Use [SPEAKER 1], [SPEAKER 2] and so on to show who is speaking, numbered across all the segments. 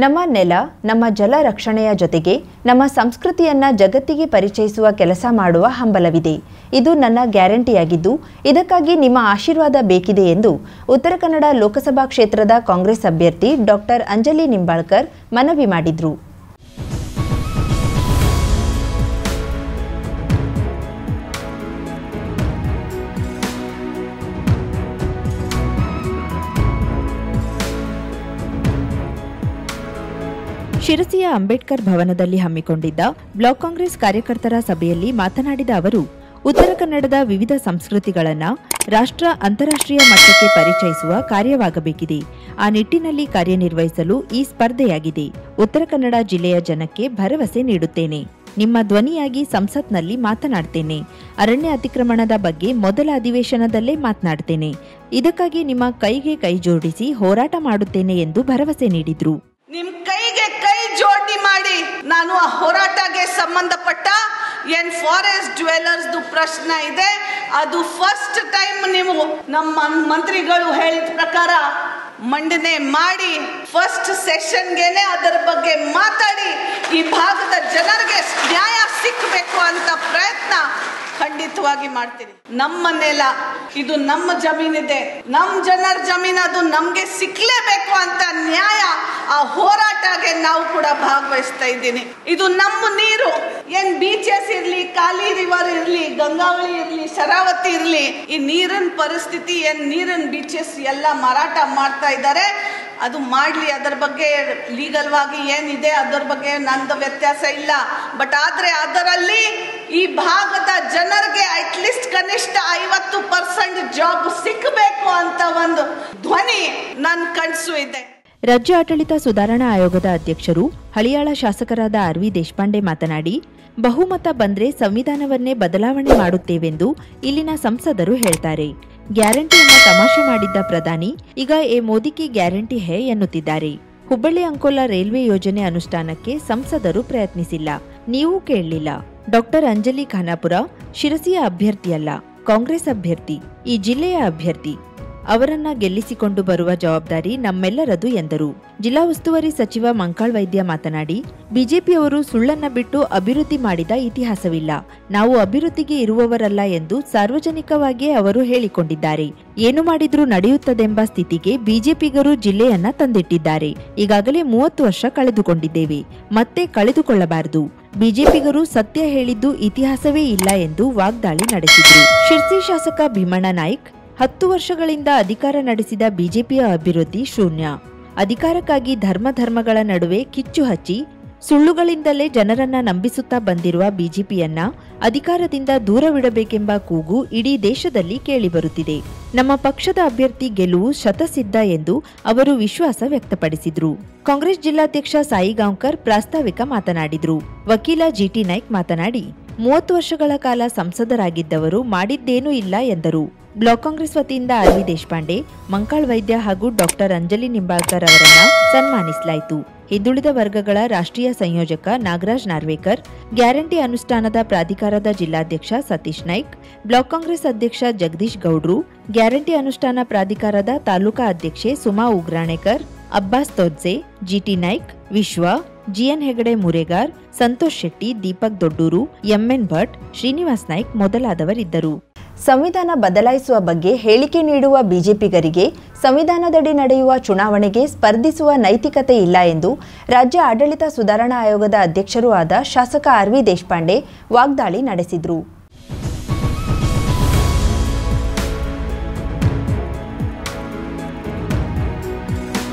[SPEAKER 1] ನಮ್ಮ ನೆಲ ನಮ್ಮ ಜಲ ರಕ್ಷಣೆಯ ಜೊತೆಗೆ ನಮ್ಮ ಸಂಸ್ಕೃತಿಯನ್ನ ಜಗತ್ತಿಗೆ ಪರಿಚಯಿಸುವ ಕೆಲಸ ಮಾಡುವ ಹಂಬಲವಿದೆ. ಇದು ನನ್ನ ಗ್ಯಾರಂಟಿಯಾಗಿದ್ದು ಇದಕ್ಕಾಗಿ ನಿಮ್ಮ ಆಶೀರ್ವಾದ ಬೇಕಿದೆ ಎಂದು ಉತ್ತರ ಕನ್ನಡ ಲೋಕಸಭಾ ಕ್ಷೇತ್ರದ ಕಾಂಗ್ರೆಸ್ ಅಭ್ಯರ್ಥಿ ಡಾಕ್ಟರ್ ಅಂಜಲಿ ನಿಂಬಾಳ್ಕರ್ ಮನವಿ ಮಾಡಿದರು. ಶಿರಸಿಯ ಅಂಬೇಡ್ಕರ್ ಭವನದಲ್ಲಿ ಹಮ್ಮಿಕೊಂಡಿದ್ದ ಬ್ಲಾಕ್ ಕಾಂಗ್ರೆಸ್ ಕಾರ್ಯಕರ್ತರ ಸಭೆಯಲ್ಲಿ ಮಾತನಾಡಿದ ಅವರು, ಉತ್ತರ ಕನ್ನಡದ ವಿವಿಧ ಸಂಸ್ಕೃತಿಗಳನ್ನು ರಾಷ್ಟ್ರ ಅಂತಾರಾಷ್ಟ್ರೀಯ ಮಟ್ಟಕ್ಕೆ ಪರಿಚಯಿಸುವ ಕಾರ್ಯವಾಗಬೇಕಿದೆ. ಆ ನಿಟ್ಟಿನಲ್ಲಿ ಕಾರ್ಯನಿರ್ವಹಿಸಲು ಈ ಸ್ಪರ್ಧೆಯಾಗಿದೆ. ಉತ್ತರ ಕನ್ನಡ ಜಿಲ್ಲೆಯ ಜನಕ್ಕೆ ಭರವಸೆ ನೀಡುತ್ತೇನೆ. ನಿಮ್ಮ ಧ್ವನಿಯಾಗಿ ಸಂಸತ್ನಲ್ಲಿ ಮಾತನಾಡ್ತೇನೆ. ಅರಣ್ಯ ಅತಿಕ್ರಮಣದ ಬಗ್ಗೆ ಮೊದಲ ಅಧಿವೇಶನದಲ್ಲೇ ಮಾತನಾಡ್ತೇನೆ. ಇದಕ್ಕಾಗಿ ನಿಮ್ಮ ಕೈಗೆ ಕೈ ಜೋಡಿಸಿ ಹೋರಾಟ ಮಾಡುತ್ತೇನೆ ಎಂದು ಭರವಸೆ ನೀಡಿದ್ರು.
[SPEAKER 2] ನಿಮ್ ಕೈಗೆ ಕೈ ಜೋಡಣೆ ಮಾಡಿ ನಾನು ಆ ಹೋರಾಟಕ್ಕೆ ಸಂಬಂಧಪಟ್ಟ ಏನ್ ಫಾರೆಸ್ಟ್ ಡ್ವೆಲ್ಲರ್ಸ್ ಪ್ರಶ್ನೆ ಇದೆ ಅದು ಫಸ್ಟ್ ಟೈಮ್ ನೀವು ನಮ್ಮ ಮಂತ್ರಿಗಳು ಹೇಳಿದ ಪ್ರಕಾರ ಮಂಡನೆ ಮಾಡಿ ಫಸ್ಟ್ ಸೆಷನ್ಗೆನೆ ಅದರ ಬಗ್ಗೆ ಮಾತಾಡಿ ಈ ಭಾಗದ ಜನರಿಗೆ ನ್ಯಾಯ ಸಿಕ್ಕಬೇಕು ಅಂತ ಪ್ರಯತ್ನ ಖಂಡಿತವಾಗಿ ಮಾಡ್ತೀನಿ. ನಮ್ಮ ನೆಲ ಇದು ನಮ್ಮ ಜಮೀನಿದೆ, ನಮ್ಮ ಜನರ ಜಮೀನು, ಅದು ನಮ್ಗೆ ಸಿಕ್ಲೇಬೇಕು ಅಂತ ನ್ಯಾಯ ಆ ಹೋರಾಟಕ್ಕೆ ನಾವು ಕೂಡ ಭಾಗವಹಿಸ್ತಾ ಇದ್ದೀನಿ. ಇದು ನಮ್ಮ ನೀರು, ಏನ್ ಬೀಚಸ್ ಇರ್ಲಿ, ಕಾಲಿ ರಿವರ್ ಇರ್ಲಿ, ಗಂಗಾವಳಿ ಇರ್ಲಿ, ಶರಾವತಿ ಇರ್ಲಿ, ಈ ನೀರಿನ ಪರಿಸ್ಥಿತಿ ಏನ್ ನೀರಿನ ಬೀಚಸ್ ಎಲ್ಲ ಮಾರಾಟ ಮಾಡ್ತಾ ಇದ್ದಾರೆ, ಅದು ಮಾಡ್ಲಿ. ಅದರ ಬಗ್ಗೆ ಲೀಗಲ್ವಾಗಿ ಏನಿದೆ ಅದರ ಬಗ್ಗೆ ನಂದು ವ್ಯತ್ಯಾಸ ಇಲ್ಲ. ಬಟ್ ಆದ್ರೆ ಅದರಲ್ಲಿ ಈ ಭಾಗದ ಜನರಿಗೆ ಅಟ್ಲೀಸ್ಟ್ ಕನಿಷ್ಠ 50% ಜಾಬ್ ಸಿಕ್ಕಬೇಕು ಅಂತ ಒಂದು ಧ್ವನಿ ನನ್ನ ಕನಸು ಇದೆ.
[SPEAKER 1] ರಾಜ್ಯ ಆಡಳಿತ ಸುಧಾರಣಾ ಆಯೋಗದ ಅಧ್ಯಕ್ಷರು ಹಳಿಯಾಳ ಶಾಸಕರಾದ ಆರ್.ವಿ. ದೇಶಪಾಂಡೆ ಮಾತನಾಡಿ, ಬಹುಮತ ಬಂದ್ರೆ ಸಂವಿಧಾನವನ್ನೇ ಬದಲಾವಣೆ ಮಾಡುತ್ತೇವೆಂದು ಇಲ್ಲಿನ ಸಂಸದರು ಹೇಳ್ತಾರೆ. ಗ್ಯಾರಂಟಿಯನ್ನ ತಮಾಷೆ ಮಾಡಿದ್ದ ಪ್ರಧಾನಿ ಈಗ ಎ ಮೋದಿಗೆ ಗ್ಯಾರಂಟಿ ಹೇ ಎನ್ನುತ್ತಿದ್ದಾರೆ. ಹುಬ್ಬಳ್ಳಿ ಅಂಕೋಲಾ ರೈಲ್ವೆ ಯೋಜನೆ ಅನುಷ್ಠಾನಕ್ಕೆ ಸಂಸದರು ಪ್ರಯತ್ನಿಸಿಲ್ಲ, ನೀವು ಕೇಳಲಿಲ್ಲ. ಡಾಕ್ಟರ್ ಅಂಜಲಿ ಖಾನಾಪುರ ಶಿರಸಿಯ ಅಭ್ಯರ್ಥಿಯಲ್ಲ, ಕಾಂಗ್ರೆಸ್ ಅಭ್ಯರ್ಥಿ, ಈ ಜಿಲ್ಲೆಯ ಅಭ್ಯರ್ಥಿ. ಅವರನ್ನ ಗೆಲ್ಲಿಸಿಕೊಂಡು ಬರುವ ಜವಾಬ್ದಾರಿ ನಮ್ಮೆಲ್ಲರದು ಎಂದರು. ಜಿಲ್ಲಾ ಉಸ್ತುವಾರಿ ಸಚಿವ ಮಂಕಾಳ್ ವೈದ್ಯ ಮಾತನಾಡಿ, ಬಿಜೆಪಿಯವರು ಸುಳ್ಳನ್ನ ಬಿಟ್ಟು ಅಭಿವೃದ್ಧಿ ಮಾಡಿದ ಇತಿಹಾಸವಿಲ್ಲ, ನಾವು ಅಭಿವೃದ್ಧಿಗೆ ಇರುವವರಲ್ಲ ಎಂದು ಸಾರ್ವಜನಿಕವಾಗಿಯೇ ಅವರು ಹೇಳಿಕೊಂಡಿದ್ದಾರೆ. ಏನು ಮಾಡಿದ್ರೂ ನಡೆಯುತ್ತದೆಂಬ ಸ್ಥಿತಿಗೆ ಬಿಜೆಪಿಗರು ಜಿಲ್ಲೆಯನ್ನ ತಂದಿಟ್ಟಿದ್ದಾರೆ. ಈಗಾಗಲೇ 30 ವರ್ಷ ಕಳೆದುಕೊಂಡಿದ್ದೇವೆ, ಮತ್ತೆ ಕಳೆದುಕೊಳ್ಳಬಾರದು. ಬಿಜೆಪಿಗರು ಸತ್ಯ ಹೇಳಿದ್ದು ಇತಿಹಾಸವೇ ಇಲ್ಲ ಎಂದು ವಾಗ್ದಾಳಿ ನಡೆಸಿದರು. ಶಿರ್ಸಿ ಶಾಸಕ ಭೀಮಣ್ಣ ನಾಯ್ಕ್, 10 ವರ್ಷಗಳಿಂದ ಅಧಿಕಾರ ನಡೆಸಿದ ಬಿಜೆಪಿಯ ಅಭಿವೃದ್ಧಿ ಶೂನ್ಯ. ಅಧಿಕಾರಕ್ಕಾಗಿ ಧರ್ಮಗಳ ನಡುವೆ ಕಿಚ್ಚು ಹಚ್ಚಿ ಸುಳ್ಳುಗಳಿಂದಲೇ ಜನರನ್ನ ನಂಬಿಸುತ್ತಾ ಬಂದಿರುವ ಬಿಜೆಪಿಯನ್ನ ಅಧಿಕಾರದಿಂದ ದೂರವಿಡಬೇಕೆಂಬ ಕೂಗು ಇಡೀ ದೇಶದಲ್ಲಿ ಕೇಳಿಬರುತ್ತಿದೆ. ನಮ್ಮ ಪಕ್ಷದ ಅಭ್ಯರ್ಥಿ ಗೆಲುವು ಶತಸಿದ್ಧ ಎಂದು ಅವರು ವಿಶ್ವಾಸ ವ್ಯಕ್ತಪಡಿಸಿದ್ರು. ಕಾಂಗ್ರೆಸ್ ಜಿಲ್ಲಾಧ್ಯಕ್ಷ ಸಾಯಿಗಾಂವ್ಕರ್ ಪ್ರಾಸ್ತಾವಿಕ ಮಾತನಾಡಿದ್ರು. ವಕೀಲ ಜಿಟಿ ನಾಯ್ಕ್ ಮಾತನಾಡಿ, 30 ವರ್ಷಗಳ ಕಾಲ ಸಂಸದರಾಗಿದ್ದವರು ಮಾಡಿದ್ದೇನೂ ಇಲ್ಲ ಎಂದರು. ಬ್ಲಾಕ್ ಕಾಂಗ್ರೆಸ್ ವತಿಯಿಂದ ಆರ್.ವಿ. ದೇಶಪಾಂಡೆ, ಮಂಕಾಳ್ ವೈದ್ಯ ಹಾಗೂ ಡಾಕ್ಟರ್ ಅಂಜಲಿ ನಿಂಬಾಳ್ಕರ್ ಅವರನ್ನ ಸನ್ಮಾನಿಸಲಾಯಿತು. ಹಿಂದುಳಿದ ವರ್ಗಗಳ ರಾಷ್ಟ್ರೀಯ ಸಂಯೋಜಕ ನಾಗರಾಜ್ ನಾರ್ವೇಕರ್, ಗ್ಯಾರಂಟಿ ಅನುಷ್ಠಾನದ ಪ್ರಾಧಿಕಾರದ ಜಿಲ್ಲಾಧ್ಯಕ್ಷ ಸತೀಶ್ ನಾಯ್ಕ್, ಬ್ಲಾಕ್ ಕಾಂಗ್ರೆಸ್ ಅಧ್ಯಕ್ಷ ಜಗದೀಶ್ ಗೌಡ್ರು, ಗ್ಯಾರಂಟಿ ಅನುಷ್ಠಾನ ಪ್ರಾಧಿಕಾರದ ತಾಲೂಕಾ ಅಧ್ಯಕ್ಷೆ ಸುಮಾ ಉಗ್ರಾಣೇಕರ್, ಅಬ್ಬಾಸ್ ತೋಜ್ಜೆ, ಜಿಟಿ ನಾಯ್ಕ್, ವಿಶ್ವ, ಜಿಎನ್ ಹೆಗಡೆ ಮುರೇಗಾರ್, ಸಂತೋಷ್ ಶೆಟ್ಟಿ, ದೀಪಕ್ ದೊಡ್ಡೂರು, ಎಂಎನ್ ಭಟ್, ಶ್ರೀನಿವಾಸ್ ನಾಯ್ಕ್ ಮೊದಲಾದವರಿದ್ದರು. ಸಂವಿಧಾನ ಬದಲಾಯಿಸುವ ಬಗ್ಗೆ ಹೇಳಿಕೆ ನೀಡುವ ಬಿಜೆಪಿಗರಿಗೆ ಸಂವಿಧಾನದಡಿ ನಡೆಯುವ ಚುನಾವಣೆಗೆ ಸ್ಪರ್ಧಿಸುವ ನೈತಿಕತೆ ಇಲ್ಲ ಎಂದು ರಾಜ್ಯ ಆಡಳಿತ ಸುಧಾರಣಾ ಆಯೋಗದ ಅಧ್ಯಕ್ಷರೂ ಆದ ಶಾಸಕ ಆರ್.ವಿ. ದೇಶಪಾಂಡೆ ವಾಗ್ದಾಳಿ ನಡೆಸಿದರು.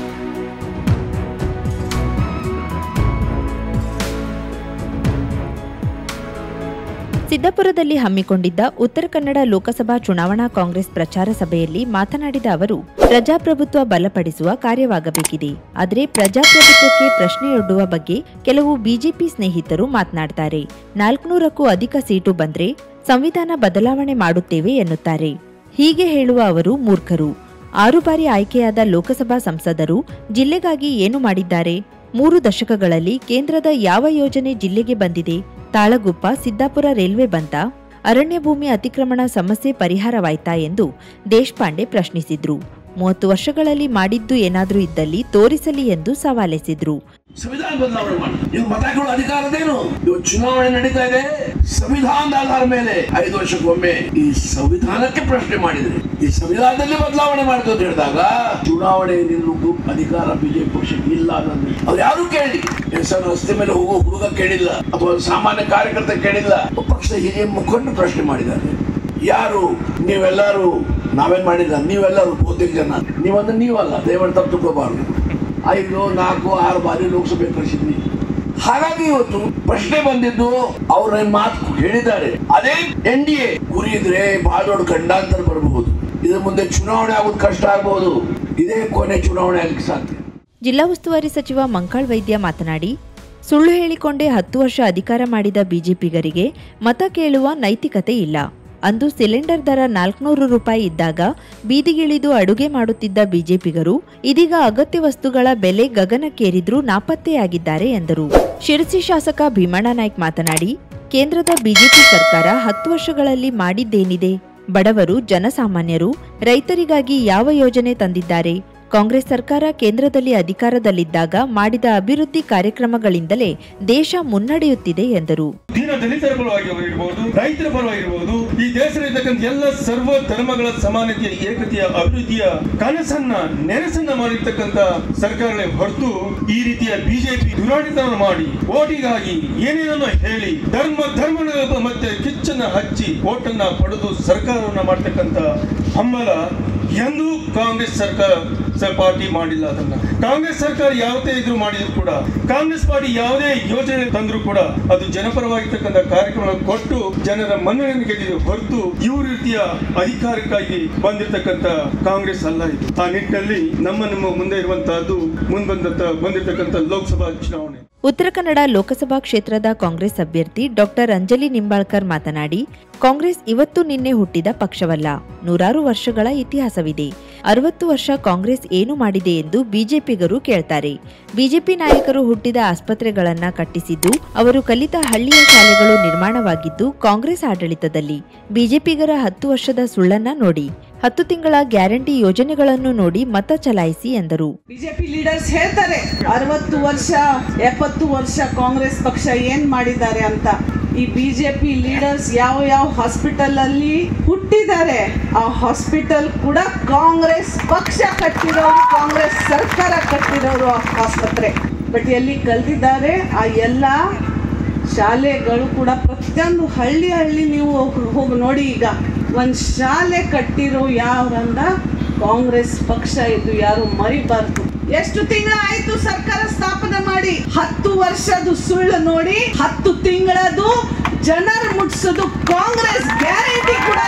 [SPEAKER 1] ಸಿದ್ದಾಪುರದಲ್ಲಿ ಹಮ್ಮಿಕೊಂಡಿದ್ದ ಉತ್ತರ ಕನ್ನಡ ಲೋಕಸಭಾ ಚುನಾವಣಾ ಕಾಂಗ್ರೆಸ್ ಪ್ರಚಾರ ಸಭೆಯಲ್ಲಿ ಮಾತನಾಡಿದ ಅವರು, ಪ್ರಜಾಪ್ರಭುತ್ವ ಬಲಪಡಿಸುವ ಕಾರ್ಯವಾಗಬೇಕಿದೆ. ಆದರೆ ಪ್ರಜಾಪ್ರಭುತ್ವಕ್ಕೆ ಪ್ರಶ್ನೆಯೊಡ್ಡುವ ಬಗ್ಗೆ ಕೆಲವು ಬಿಜೆಪಿ ಸ್ನೇಹಿತರು ಮಾತನಾಡ್ತಾರೆ. 400ಕ್ಕೂ ಅಧಿಕ ಸೀಟು ಬಂದ್ರೆ ಸಂವಿಧಾನ ಬದಲಾವಣೆ ಮಾಡುತ್ತೇವೆ ಎನ್ನುತ್ತಾರೆ. ಹೀಗೆ ಹೇಳುವ ಅವರು ಮೂರ್ಖರು. 6 ಬಾರಿ ಆಯ್ಕೆಯಾದ ಲೋಕಸಭಾ ಸಂಸದರು ಜಿಲ್ಲೆಗಾಗಿ ಏನು ಮಾಡಿದ್ದಾರೆ? 3 ದಶಕಗಳಲ್ಲಿ ಕೇಂದ್ರದ ಯಾವ ಯೋಜನೆ ಜಿಲ್ಲೆಗೆ ಬಂದಿದೆ? ತಾಳಗುಪ್ಪ ಸಿದ್ದಾಪುರ ರೈಲ್ವೆ ಬಂತ? ಅರಣ್ಯ ಭೂಮಿ ಅತಿಕ್ರಮಣ ಸಮಸ್ಯೆ ಪರಿಹಾರವಾಯ್ತಾ ಎಂದು ದೇಶಪಾಂಡೆ ಪ್ರಶ್ನಿಸಿದ್ರು. 30 ವರ್ಷಗಳಲ್ಲಿ ಮಾಡಿದ್ದು ಏನಾದರೂ ಇದ್ದಲ್ಲಿ ತೋರಿಸಲಿ ಎಂದು ಸವಾಲೆಸೆದ್ರು.
[SPEAKER 3] ಸಂವಿಧಾನ ಬದಲಾವಣೆ ಮಾಡಿ ನೀವು ಮತ ಕೇಳೋ ಅಧಿಕಾರದೇನು? ಇವತ್ತು ಚುನಾವಣೆ ನಡೀತಾ ಇದೆ, ಸಂವಿಧಾನದ ಆಧಾರದ ಮೇಲೆ 5 ವರ್ಷಕ್ಕೊಮ್ಮೆ ಈ ಸಂವಿಧಾನಕ್ಕೆ ಪ್ರಶ್ನೆ ಮಾಡಿದ್ರೆ ಈ ಸಂವಿಧಾನದಲ್ಲಿ ಬದಲಾವಣೆ ಮಾಡಿದ್ರು ಅಂತ ಹೇಳಿದಾಗ ಚುನಾವಣೆ ನಿಲ್ಲುವುದು ಅಧಿಕಾರ ಬಿಜೆಪಿ ಪಕ್ಷಕ್ಕೆ ಇಲ್ಲ ಅನ್ನೋದು ಅವ್ರು ಯಾರು ಕೇಳಿ ಹೆಸರು ರಸ್ತೆ ಮೇಲೆ ಹೋಗೋ ಹುಡುಗ ಕೇಳಿಲ್ಲ ಅಥವಾ ಸಾಮಾನ್ಯ ಕಾರ್ಯಕರ್ತ ಕೇಳಿಲ್ಲ. ಪಕ್ಷದ ಹಿರಿಯ ಮುಖಂಡರು ಪ್ರಶ್ನೆ ಮಾಡಿದ್ದಾರೆ. ಯಾರು ನೀವೆಲ್ಲರೂ ನಾವೇನ್ ಮಾಡಿಲ್ಲ, ನೀವೆಲ್ಲರೂ ಬಹುತೇಕ ಜನ ನೀವಂದ್ರೆ ನೀವಲ್ಲ, ದಯವಿಟ್ಟು ತಪ್ಪು ತಿಳ್ಕೋಬಾರ್ದು. 5, 4, 6 ಬಾರಿ ಲೋಕಸಭೆ ಕಳಿಸಿದ್ವಿ. ಹಾಗಾಗಿ ಇವತ್ತು ಪ್ರಶ್ನೆ ಬಂದಿದ್ದು ಅವ್ರ ಮಾತು ಹೇಳಿದ್ದಾರೆ. ಅದೇ NDA ಗುರಿ ಇದ್ರೆ ಬಹಳ ದೊಡ್ಡ ಗಂಡಾಂತರ ಬರಬಹುದು. ಇದ್ರ ಮುಂದೆ ಚುನಾವಣೆ ಆಗೋದು ಕಷ್ಟ ಆಗಬಹುದು. ಇದೇ ಕೊನೆ ಚುನಾವಣೆ ಆಗಲಿಕ್ಕೆ ಸಾಧ್ಯ.
[SPEAKER 1] ಜಿಲ್ಲಾ ಉಸ್ತುವಾರಿ ಸಚಿವ ಮಂಕಾಳ್ ವೈದ್ಯ ಮಾತನಾಡಿ, ಸುಳ್ಳು ಹೇಳಿಕೊಂಡೇ 10 ವರ್ಷ ಅಧಿಕಾರ ಮಾಡಿದ ಬಿಜೆಪಿಗರಿಗೆ ಮತ ಕೇಳುವ ನೈತಿಕತೆ ಇಲ್ಲ. ಅಂದು ಸಿಲಿಂಡರ್ ದರ 400 ರೂಪಾಯಿ ಇದ್ದಾಗ ಬೀದಿಗಿಳಿದು ಅಡುಗೆ ಮಾಡುತ್ತಿದ್ದ ಬಿಜೆಪಿಗರು ಇದೀಗ ಅಗತ್ಯ ವಸ್ತುಗಳ ಬೆಲೆ ಗಗನಕ್ಕೇರಿದ್ರೂ ನಾಪತ್ತೆಯಾಗಿದ್ದಾರೆ ಎಂದರು. ಶಿರಸಿ ಶಾಸಕ ಭೀಮಣ್ಣ ನಾಯ್ಕ್ ಮಾತನಾಡಿ, ಕೇಂದ್ರದ ಬಿಜೆಪಿ ಸರ್ಕಾರ 10 ವರ್ಷಗಳಲ್ಲಿ ಮಾಡಿದ್ದೇನಿದೆ? ಬಡವರು, ಜನಸಾಮಾನ್ಯರು, ರೈತರಿಗಾಗಿ ಯಾವ ಯೋಜನೆ ತಂದಿದ್ದಾರೆ? ಕಾಂಗ್ರೆಸ್ ಸರ್ಕಾರ ಕೇಂದ್ರದಲ್ಲಿ ಅಧಿಕಾರದಲ್ಲಿದ್ದಾಗ ಮಾಡಿದ ಅಭಿವೃದ್ಧಿ ಕಾರ್ಯಕ್ರಮಗಳಿಂದಲೇ ದೇಶ ಮುನ್ನಡೆಯುತ್ತಿದೆ ಎಂದರು.
[SPEAKER 4] ದೀನ ದಲಿತರ ಪರವಾಗಿರಬಹುದು, ರೈತರ ಪರವಾಗಿರಬಹುದು, ಈ ದೇಶದಲ್ಲಿರ್ತಕ್ಕಂಥ ಎಲ್ಲ ಸರ್ವ ಧರ್ಮಗಳ ಸಮಾನತೆಯ, ಏಕತೆಯ, ಅಭಿವೃದ್ಧಿಯ ಕನಸನ್ನ ನೆನಸನ್ನ ಮಾಡಿರ್ತಕ್ಕಂಥ ಸರ್ಕಾರಗಳೇ ಹೊರತು ಈ ರೀತಿಯ ಬಿಜೆಪಿ ದುರಾಡಳಿತವನ್ನು ಮಾಡಿ ಓಟಿಗಾಗಿ ಏನೇನನ್ನು ಹೇಳಿ ಧರ್ಮಗಳ ಮತ್ತೆ ಕಿಚ್ಚನ್ನ ಹಚ್ಚಿ ಓಟನ್ನ ಪಡೆದು ಸರ್ಕಾರವನ್ನ ಮಾಡ್ತಕ್ಕಂಥ ಹಮ್ಮಲ ಎಂದೂ ಕಾಂಗ್ರೆಸ್ ಸರ್ಕಾರ ಪಾರ್ಟಿ ಮಾಡಿಲ್ಲ. ಅದನ್ನ ಕಾಂಗ್ರೆಸ್ ಸರ್ಕಾರ ಯಾವತ್ತೇ ಇದ್ರು ಮಾಡಿದ್ರು ಕೂಡ, ಕಾಂಗ್ರೆಸ್ ಪಾರ್ಟಿ ಯಾವುದೇ ಯೋಜನೆ ತಂದ್ರು ಕೂಡ ಅದು ಜನಪರವಾಗಿರ್ತಕ್ಕಂಥ ಕಾರ್ಯಕ್ರಮ ಕೊಟ್ಟು ಜನರ ಮನ್ನಣೆಯನ್ನು ಗೆದ್ದಿದೆ ಹೊರತು ಇವ್ರ ರೀತಿಯ ಅಧಿಕಾರಕ್ಕಾಗಿ ಬಂದಿರತಕ್ಕಂಥ ಕಾಂಗ್ರೆಸ್ ಅಲ್ಲ ಇದು. ಆ ನಿಟ್ಟಿನಲ್ಲಿ ನಮ್ಮ ಮುಂದೆ ಇರುವಂತಹದ್ದು ಬಂದಿರತಕ್ಕಂಥ ಲೋಕಸಭಾ ಚುನಾವಣೆ.
[SPEAKER 1] ಉತ್ತರ ಕನ್ನಡ ಲೋಕಸಭಾ ಕ್ಷೇತ್ರದ ಕಾಂಗ್ರೆಸ್ ಅಭ್ಯರ್ಥಿ ಡಾಕ್ಟರ್ ಅಂಜಲಿ ನಿಂಬಾಳ್ಕರ್ ಮಾತನಾಡಿ, ಕಾಂಗ್ರೆಸ್ ಇವತ್ತು ನಿನ್ನೆ ಹುಟ್ಟಿದ ಪಕ್ಷವಲ್ಲ, 100 ವರ್ಷಗಳ ಇತಿಹಾಸವಿದೆ. 60 ವರ್ಷ ಕಾಂಗ್ರೆಸ್ ಏನು ಮಾಡಿದೆ ಎಂದು ಬಿಜೆಪಿಗರು ಕೇಳ್ತಾರೆ. ಬಿಜೆಪಿ ನಾಯಕರು ಹುಟ್ಟಿದ ಆಸ್ಪತ್ರೆಗಳನ್ನ ಕಟ್ಟಿಸಿದ್ದು, ಅವರು ಕಲಿತ ಹಳ್ಳಿಯ ಶಾಲೆಗಳು ನಿರ್ಮಾಣವಾಗಿದ್ದು ಕಾಂಗ್ರೆಸ್ ಆಡಳಿತದಲ್ಲಿ. ಬಿಜೆಪಿಗರ 10 ವರ್ಷದ ಸುಳ್ಳನ್ನ ನೋಡಿ, 10 ತಿಂಗಳ ಗ್ಯಾರಂಟಿ ಯೋಜನೆಗಳನ್ನು ನೋಡಿ ಮತ ಚಲಾಯಿಸಿ ಎಂದರು.
[SPEAKER 2] ಬಿಜೆಪಿ ಲೀಡರ್ಸ್ ಹೇಳ್ತಾರೆ 60 ವರ್ಷ 70 ವರ್ಷ ಕಾಂಗ್ರೆಸ್ ಪಕ್ಷ ಏನ್ ಮಾಡಿದ್ದಾರೆ ಅಂತ. ಈ ಬಿಜೆಪಿ ಲೀಡರ್ಸ್ ಯಾವ ಹಾಸ್ಪಿಟಲ್ ಅಲ್ಲಿ ಹುಟ್ಟಿದ್ದಾರೆ ಆ ಹಾಸ್ಪಿಟಲ್ ಕೂಡ ಕಾಂಗ್ರೆಸ್ ಪಕ್ಷ ಕಟ್ಟಿರೋರು, ಕಾಂಗ್ರೆಸ್ ಸರ್ಕಾರ ಕಟ್ಟಿರೋರು ಆಸ್ಪತ್ರೆ. ಬಟ್ ಎಲ್ಲಿ ಕಲ್ತಿದ್ದಾರೆ ಆ ಎಲ್ಲ ಶಾಲೆಗಳು ಕೂಡ ಪ್ರತಿಯೊಂದು ಹಳ್ಳಿ ನೀವು ಹೋಗಿ ನೋಡಿ. ಈಗ ಒಂದು ಶಾಲೆ ಕಟ್ಟಿರೋ ಯಾರಂದ ಕಾಂಗ್ರೆಸ್ ಪಕ್ಷ ಇದು, ಯಾರು ಮರಿಬಾರ್ದು. ಎಷ್ಟು ತಿಂಗಳಾಯ್ತು ಸರ್ಕಾರ ಸ್ಥಾಪನೆ ಮಾಡಿ? 10 ವರ್ಷದ ಸುಳ್ಳು ನೋಡಿ 10 ತಿಂಗಳದು ಜನರು ಮುಟ್ಸೋದು ಕಾಂಗ್ರೆಸ್ ಗ್ಯಾರಂಟಿ ಕೂಡ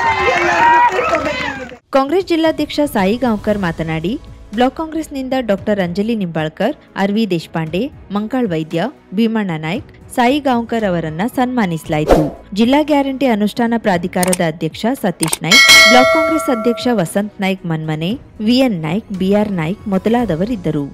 [SPEAKER 2] ತಿಳ್ಕೋಬೇಕಾಗಿದೆ.
[SPEAKER 1] ಕಾಂಗ್ರೆಸ್ ಜಿಲ್ಲಾಧ್ಯಕ್ಷ ಸಾಯಿ ಗಾಂವ್ಕರ್ ಮಾತನಾಡಿ, ಬ್ಲಾಕ್ ಕಾಂಗ್ರೆಸ್ನಿಂದ ಡಾಕ್ಟರ್ ಅಂಜಲಿ ನಿಂಬಾಳ್ಕರ್, ಆರ್.ವಿ. ದೇಶಪಾಂಡೆ, ಮಂಕಾಳ್ ವೈದ್ಯ, ಭೀಮಣ್ಣ ನಾಯ್ಕ್, ಸಾಯಿ ಗಾಂವ್ಕರ್ ಅವರನ್ನ ಸನ್ಮಾನಿಸಲಾಯಿತು. ಜಿಲ್ಲಾ ಗ್ಯಾರಂಟಿ ಅನುಷ್ಠಾನ ಪ್ರಾಧಿಕಾರದ ಅಧ್ಯಕ್ಷ ಸತೀಶ್ ನಾಯ್ಕ್, ಬ್ಲಾಕ್ ಕಾಂಗ್ರೆಸ್ ಅಧ್ಯಕ್ಷ ವಸಂತ್ ನಾಯ್ಕ್ ಮನ್ಮನೆ, ವಿಎನ್ ನಾಯ್ಕ್, ಬಿಆರ್ ನಾಯ್ಕ್ ಮೊದಲಾದವರಿದ್ದರು.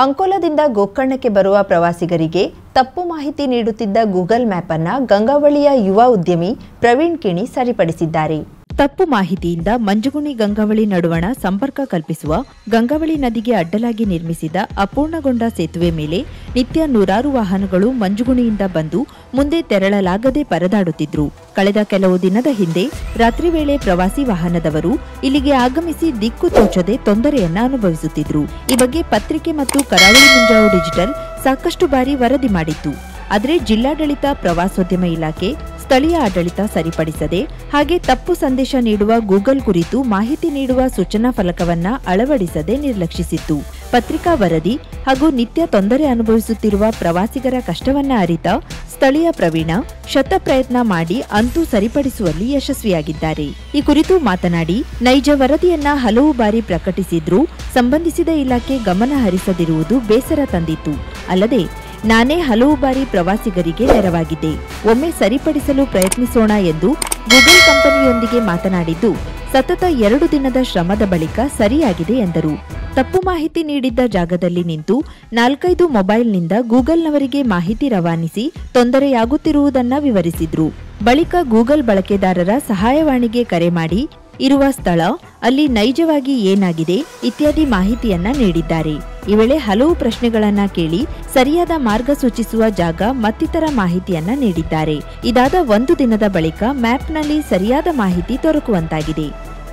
[SPEAKER 1] ಅಂಕೋಲಾದಿಂದ ಗೋಕರ್ಣಕ್ಕೆ ಬರುವ ಪ್ರವಾಸಿಗರಿಗೆ ತಪ್ಪು ಮಾಹಿತಿ ನೀಡುತ್ತಿದ್ದ ಗೂಗಲ್ ಮ್ಯಾಪ್ ಅನ್ನು ಗಂಗಾವಳಿಯ ಯುವ ಉದ್ಯಮಿ ಪ್ರವೀಣ್ ಕಿಣಿ ಸರಿಪಡಿಸಿದ್ದಾರೆ. ತಪ್ಪು ಮಾಹಿತಿಯಿಂದ ಮಂಜುಗುಣಿ ಗಂಗಾವಳಿ ನಡುವಣ ಸಂಪರ್ಕ ಕಲ್ಪಿಸುವ ಗಂಗಾವಳಿ ನದಿಗೆ ಅಡ್ಡಲಾಗಿ ನಿರ್ಮಿಸಿದ ಅಪೂರ್ಣಗೊಂಡ ಸೇತುವೆ ಮೇಲೆ ನಿತ್ಯ 100 ವಾಹನಗಳು ಮಂಜುಗುಣಿಯಿಂದ ಬಂದು ಮುಂದೆ ತೆರಳಲಾಗದೆ ಪರದಾಡುತ್ತಿದ್ರು. ಕಳೆದ ಕೆಲವು ದಿನದ ಹಿಂದೆ ರಾತ್ರಿ ವೇಳೆ ಪ್ರವಾಸಿ ವಾಹನದವರು ಇಲ್ಲಿಗೆ ಆಗಮಿಸಿ ದಿಕ್ಕು ತೋಚದೆ ತೊಂದರೆಯನ್ನ ಅನುಭವಿಸುತ್ತಿದ್ರು. ಈ ಬಗ್ಗೆ ಪತ್ರಿಕೆ ಮತ್ತು ಕರಾವಳಿ ಮುಂಜಾವು ಡಿಜಿಟಲ್ ಸಾಕಷ್ಟು ಬಾರಿ ವರದಿ ಮಾಡಿತ್ತು. ಆದರೆ ಜಿಲ್ಲಾಡಳಿತ, ಪ್ರವಾಸೋದ್ಯಮ ಇಲಾಖೆ, ಸ್ಥಳೀಯ ಆಡಳಿತ ಸರಿಪಡಿಸದೆ ಹಾಗೆ ತಪ್ಪು ಸಂದೇಶ ನೀಡುವ ಗೂಗಲ್ ಕುರಿತು ಮಾಹಿತಿ ನೀಡುವ ಸೂಚನಾ ಫಲಕವನ್ನ ಅಳವಡಿಸದೆ ನಿರ್ಲಕ್ಷಿಸಿತ್ತು. ಪತ್ರಿಕಾ ವರದಿ ಹಾಗೂ ನಿತ್ಯ ತೊಂದರೆ ಅನುಭವಿಸುತ್ತಿರುವ ಪ್ರವಾಸಿಗರ ಕಷ್ಟವನ್ನ ಅರಿತ ಸ್ಥಳೀಯ ಪ್ರವೀಣ ಶತಪ್ರಯತ್ನ ಮಾಡಿ ಅಂತೂ ಸರಿಪಡಿಸುವಲ್ಲಿ ಯಶಸ್ವಿಯಾಗಿದ್ದಾರೆ. ಈ ಕುರಿತು ಮಾತನಾಡಿ, ನೈಜ ವರದಿಯನ್ನ ಹಲವು ಬಾರಿ ಪ್ರಕಟಿಸಿದ್ರೂ ಸಂಬಂಧಿಸಿದ ಇಲಾಖೆ ಗಮನ ಹರಿಸದಿರುವುದು ಬೇಸರ ತಂದಿತ್ತು. ಅಲ್ಲದೆ ನಾನೇ ಹಲವು ಬಾರಿ ಪ್ರವಾಸಿಗರಿಗೆ ನೆರವಾಗಿದ್ದೆ. ಒಮ್ಮೆ ಸರಿಪಡಿಸಲು ಪ್ರಯತ್ನಿಸೋಣ ಎಂದು ಗೂಗಲ್ ಕಂಪನಿಯೊಂದಿಗೆ ಮಾತನಾಡಿದ್ದು ಸತತ 2 ದಿನದ ಶ್ರಮದ ಬಳಿಕ ಸರಿಯಾಗಿದೆ ಎಂದರು. ತಪ್ಪು ಮಾಹಿತಿ ನೀಡಿದ್ದ ಜಾಗದಲ್ಲಿ ನಿಂತು 4-5 ಮೊಬೈಲ್ನಿಂದ ಗೂಗಲ್ನವರಿಗೆ ಮಾಹಿತಿ ರವಾನಿಸಿ ತೊಂದರೆಯಾಗುತ್ತಿರುವುದನ್ನ ವಿವರಿಸಿದ್ರು. ಬಳಿಕ ಗೂಗಲ್ ಬಳಕೆದಾರರ ಸಹಾಯವಾಣಿಗೆ ಕರೆ ಮಾಡಿ ಇರುವ ಸ್ಥಳ, ಅಲ್ಲಿ ನೈಜವಾಗಿ ಏನಾಗಿದೆ ಇತ್ಯಾದಿ ಮಾಹಿತಿಯನ್ನ ನೀಡಿದ್ದಾರೆ. ಈ ವೇಳೆ ಹಲವು ಪ್ರಶ್ನೆಗಳನ್ನ ಕೇಳಿ ಸರಿಯಾದ ಮಾರ್ಗ ಸೂಚಿಸುವ ಜಾಗ ಮತ್ತಿತರ ಮಾಹಿತಿಯನ್ನ ನೀಡಿದ್ದಾರೆ. ಇದಾದ 1 ದಿನದ ಬಳಿಕ ಮ್ಯಾಪ್ನಲ್ಲಿ ಸರಿಯಾದ ಮಾಹಿತಿ ದೊರಕುವಂತಾಗಿದೆ.